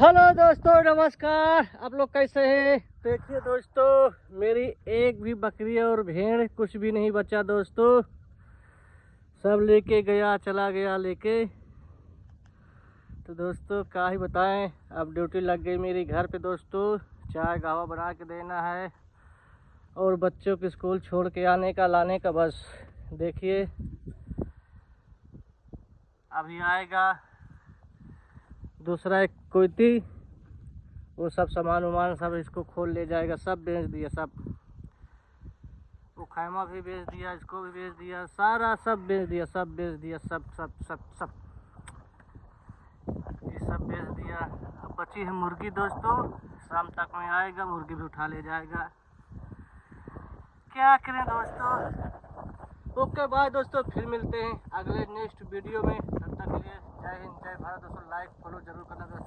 Hello दोस्तों, नमस्कार। आप लोग कैसे हैं? देखिए दोस्तों, मेरी एक भी बकरी और भेड़ कुछ भी नहीं बचा दोस्तों। सब लेके गया, चला गया लेके। तो दोस्तों क्या ही बताएं, अब ड्यूटी लग गई मेरी घर पे दोस्तों। चाय गावा बना के देना है और बच्चों को स्कूल छोड़ के आने का, लाने का। बस देखिए अभी आएगा दूसरा एक कोयती, वो सब सामान वामान सब इसको खोल ले जाएगा। सब बेच दिया, सब। वो खैमा भी बेच दिया, इसको भी बेच दिया, सारा सब बेच दिया, सब बेच दिया, सब सब सब सब ये सब बेच दिया। अब बची है मुर्गी दोस्तों, शाम तक में आएगा, मुर्गी भी उठा ले जाएगा। क्या करें दोस्तों। ओके बाय दोस्तों, फिर मिलते हैं अगले नेक्स्ट वीडियो में। तब तक के लिए जय हिंद, जय भारत दोस्तों। लाइक फॉलो जरूर करना दोस्तों।